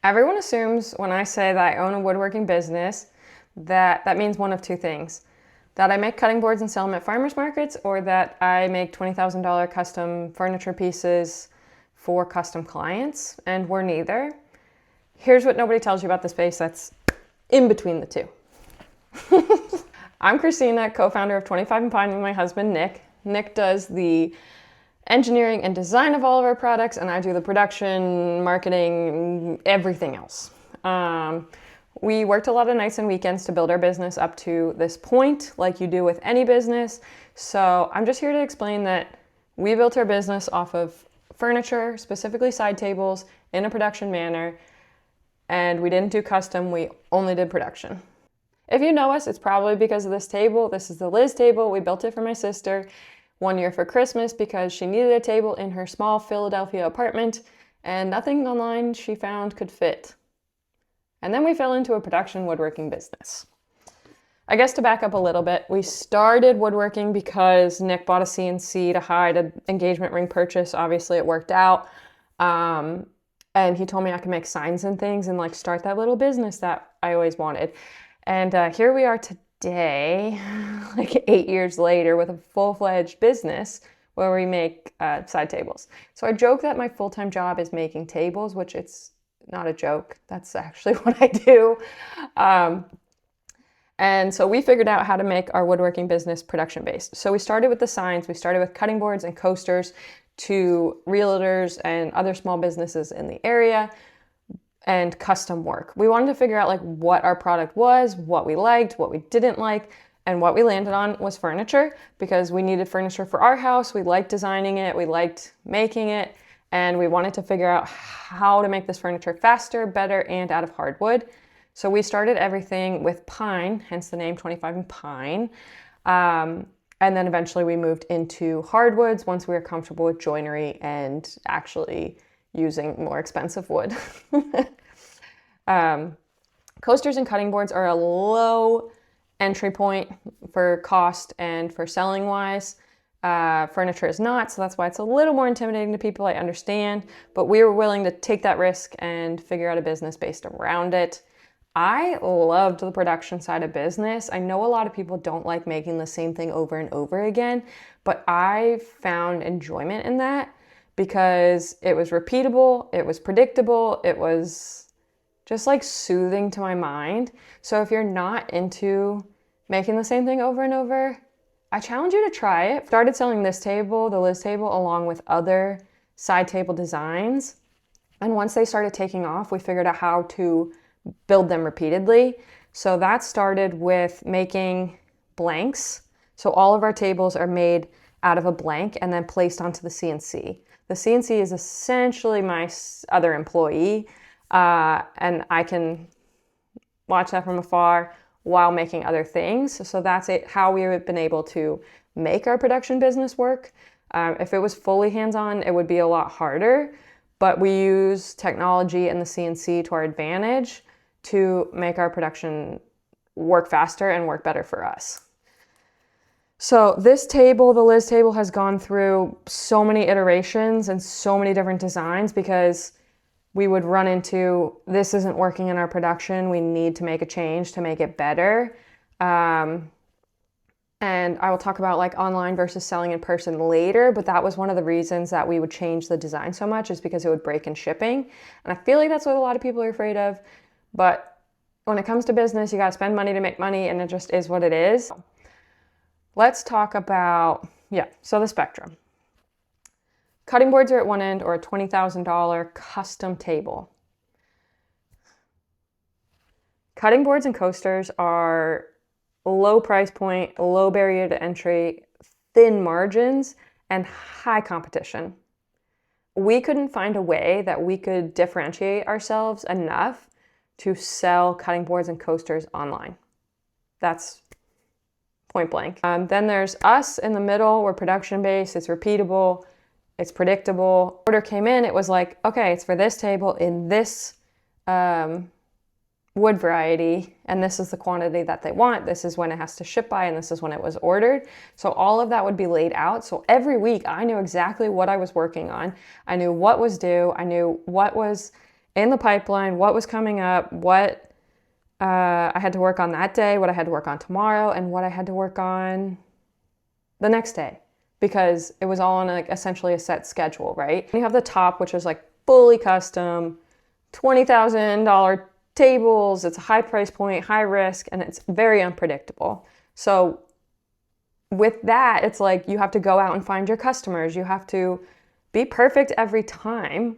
Everyone assumes when I say that I own a woodworking business that that means one of two things. That I make cutting boards and sell them at farmers markets, or that I make $20,000 custom furniture pieces for custom clients, and we're neither. Here's what nobody tells you about the space that's in between the two. I'm Christina, co-founder of 25 and Pine with my husband, Nick. Nick does the engineering and design of all of our products, and I do the production, marketing, everything else. We worked a lot of nights and weekends to build our business up to this point, like you do with any business. So I'm just here to explain that we built our business off of furniture, specifically side tables, in a production manner, and we didn't do custom, we only did production. If you know us, it's probably because of this table. This is the Liz table. We built it for my sister one year for Christmas because she needed a table in her small Philadelphia apartment, and nothing online she found could fit. And then we fell into a production woodworking business. I guess to back up a little bit, we started woodworking because Nick bought a CNC to hide an engagement ring purchase. Obviously it worked out. And he told me I could make signs and things and like start that little business that I always wanted. And here we are today, like 8 years later, with a full-fledged business where we make side tables. So I joke that my full-time job is making tables, which it's not a joke. That's actually what I do. And so we figured out how to make our woodworking business production-based. So we started with the signs. We started with cutting boards and coasters to realtors and other small businesses in the area, and custom work. We wanted to figure out like what our product was, what we liked, what we didn't like, and what we landed on was furniture because we needed furniture for our house. We liked designing it, we liked making it, and we wanted to figure out how to make this furniture faster, better, and out of hardwood. So we started everything with pine, hence the name 25 and Pine. And then eventually we moved into hardwoods once we were comfortable with joinery and actually using more expensive wood. Coasters and cutting boards are a low entry point for cost and for selling wise. Furniture is not, so that's why it's a little more intimidating to people, I understand, but we were willing to take that risk and figure out a business based around it. I loved the production side of business. I know a lot of people don't like making the same thing over and over again, but I found enjoyment in that because it was repeatable, it was predictable, it was just like soothing to my mind. So if you're not into making the same thing over and over, I challenge you to try it. Started selling this table, the Liz table, along with other side table designs. And once they started taking off, we figured out how to build them repeatedly. So that started with making blanks. So all of our tables are made out of a blank and then placed onto the CNC. The CNC is essentially my other employee, and I can watch that from afar while making other things. So that's how we've been able to make our production business work. If it was fully hands-on, it would be a lot harder, but we use technology and the CNC to our advantage to make our production work faster and work better for us. So this table, the Liz table, has gone through so many iterations and so many different designs because we would run into, this isn't working in our production, we need to make a change to make it better. And I will talk about like online versus selling in person later, but that was one of the reasons that we would change the design so much, is because it would break in shipping. And I feel like that's what a lot of people are afraid of. But when it comes to business, you gotta spend money to make money, and it just is what it is. Let's talk about, so the spectrum. Cutting boards are at one end, or a $20,000 custom table. Cutting boards and coasters are low price point, low barrier to entry, thin margins, and high competition. We couldn't find a way that we could differentiate ourselves enough to sell cutting boards and coasters online. That's point blank. Then there's us in the middle. We're production based, it's repeatable, it's predictable. Order came in, it was like, okay, it's for this table in this wood variety, and this is the quantity that they want, this is when it has to ship by, and this is when it was ordered. So all of that would be laid out. So every week I knew exactly what I was working on. I knew what was due. I knew what was in the pipeline, what was coming up, what I had to work on that day, what I had to work on tomorrow, and what I had to work on the next day, because it was all on like essentially a set schedule, right? You have the top, which is like fully custom, $20,000 tables. It's a high price point, high risk, and it's very unpredictable. So with that, it's like you have to go out and find your customers. You have to be perfect every time.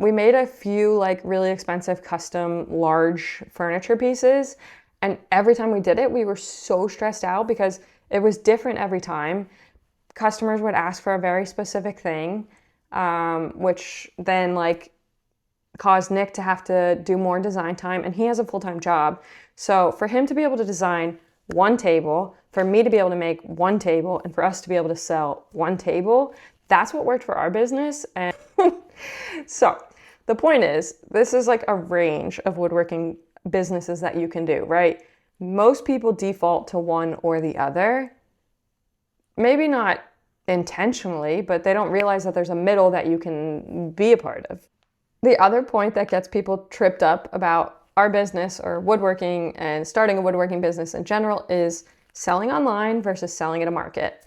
We made a few like really expensive custom large furniture pieces, and every time we did it, we were so stressed out because it was different every time. Customers would ask for a very specific thing, which then like caused Nick to have to do more design time, and he has a full-time job. So for him to be able to design one table, for me to be able to make one table, and for us to be able to sell one table, that's what worked for our business. And so the point is, this is like a range of woodworking businesses that you can do, right? Most people default to one or the other. Maybe not intentionally, but they don't realize that there's a middle that you can be a part of. The other point that gets people tripped up about our business or woodworking and starting a woodworking business in general is selling online versus selling at a market.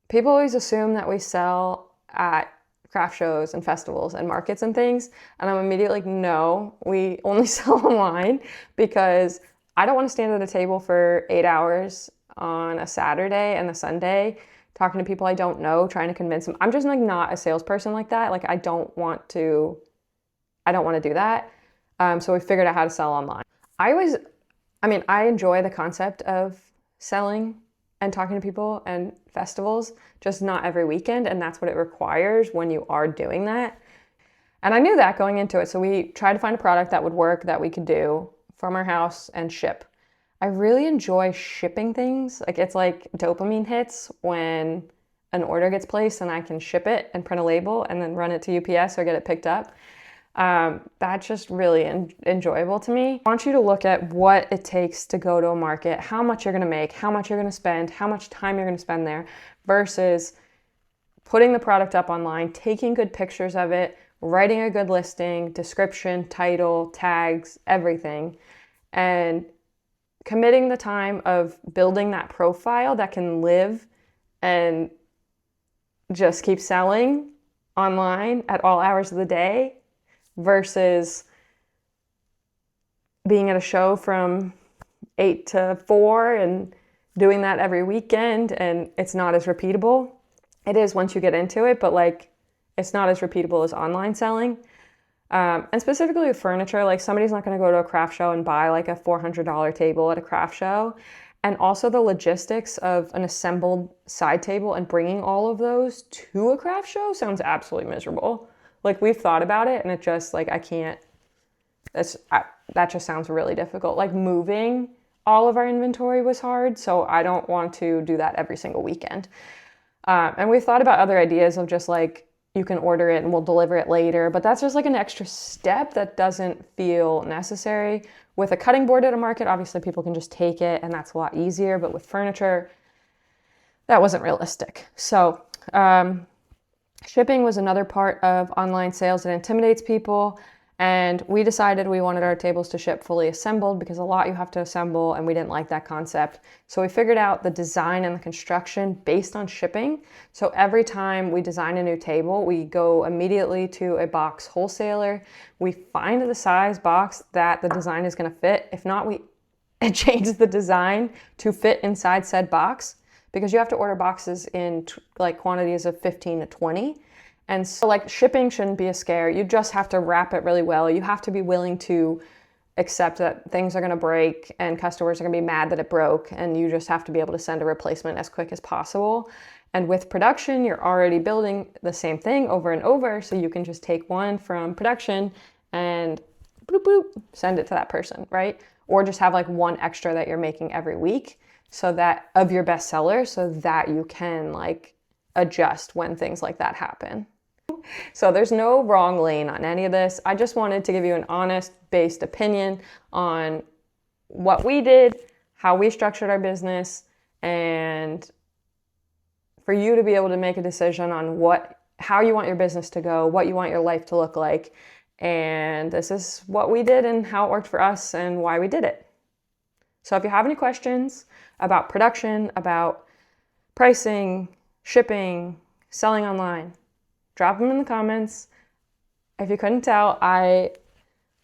People always assume that we sell at craft shows and festivals and markets and things, and I'm immediately like, no, we only sell online, because I don't want to stand at a table for 8 hours on a Saturday and a Sunday talking to people I don't know, trying to convince them. I'm just like not a salesperson like that. Like I don't want to do that. So we figured out how to sell online. I enjoy the concept of selling and talking to people and festivals, just not every weekend. And that's what it requires when you are doing that. And I knew that going into it. So we tried to find a product that would work, that we could do from our house and ship. I really enjoy shipping things. Like it's like dopamine hits when an order gets placed and I can ship it and print a label and then run it to UPS or get it picked up. That's just really enjoyable to me. I want you to look at what it takes to go to a market, how much you're gonna make, how much you're gonna spend, how much time you're gonna spend there, versus putting the product up online, taking good pictures of it, writing a good listing, description, title, tags, everything, and committing the time of building that profile that can live and just keep selling online at all hours of the day, versus being at a show from 8 to 4 and doing that every weekend, and it's not as repeatable. It is once you get into it, but like it's not as repeatable as online selling. And specifically with furniture, like somebody's not going to go to a craft show and buy like a $400 table at a craft show. And also the logistics of an assembled side table and bringing all of those to a craft show sounds absolutely miserable. Like we've thought about it and it just like, I can't, that just sounds really difficult. Like moving all of our inventory was hard. So I don't want to do that every single weekend. And we've thought about other ideas of just like, you can order it and we'll deliver it later, but that's just like an extra step that doesn't feel necessary. With a cutting board at a market, obviously people can just take it and that's a lot easier, but with furniture, that wasn't realistic. So shipping was another part of online sales that intimidates people, and we decided we wanted our tables to ship fully assembled because a lot you have to assemble and we didn't like that concept. So we figured out the design and the construction based on shipping. So every time we design a new table, we go immediately to a box wholesaler. We find the size box that the design is going to fit. If not, we change the design to fit inside said box, because you have to order boxes in like quantities of 15 to 20. And so like shipping shouldn't be a scare. You just have to wrap it really well. You have to be willing to accept that things are going to break and customers are going to be mad that it broke, and you just have to be able to send a replacement as quick as possible. And with production, you're already building the same thing over and over, so you can just take one from production and bloop, bloop, send it to that person, right? Or just have like one extra that you're making every week, so that of your best seller, so that you can like adjust when things like that happen. So there's no wrong lane on any of this. I just wanted to give you an honest based opinion on what we did, how we structured our business, and for you to be able to make a decision on what how you want your business to go, what you want your life to look like. And this is what we did and how it worked for us and why we did it. So if you have any questions about production, about pricing, shipping, selling online, drop them in the comments. If you couldn't tell, I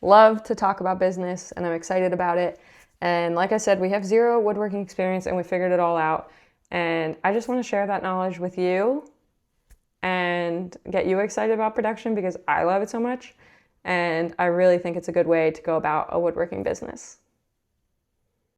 love to talk about business and I'm excited about it. And like I said, we have zero woodworking experience and we figured it all out. And I just want to share that knowledge with you and get you excited about production because I love it so much. And I really think it's a good way to go about a woodworking business.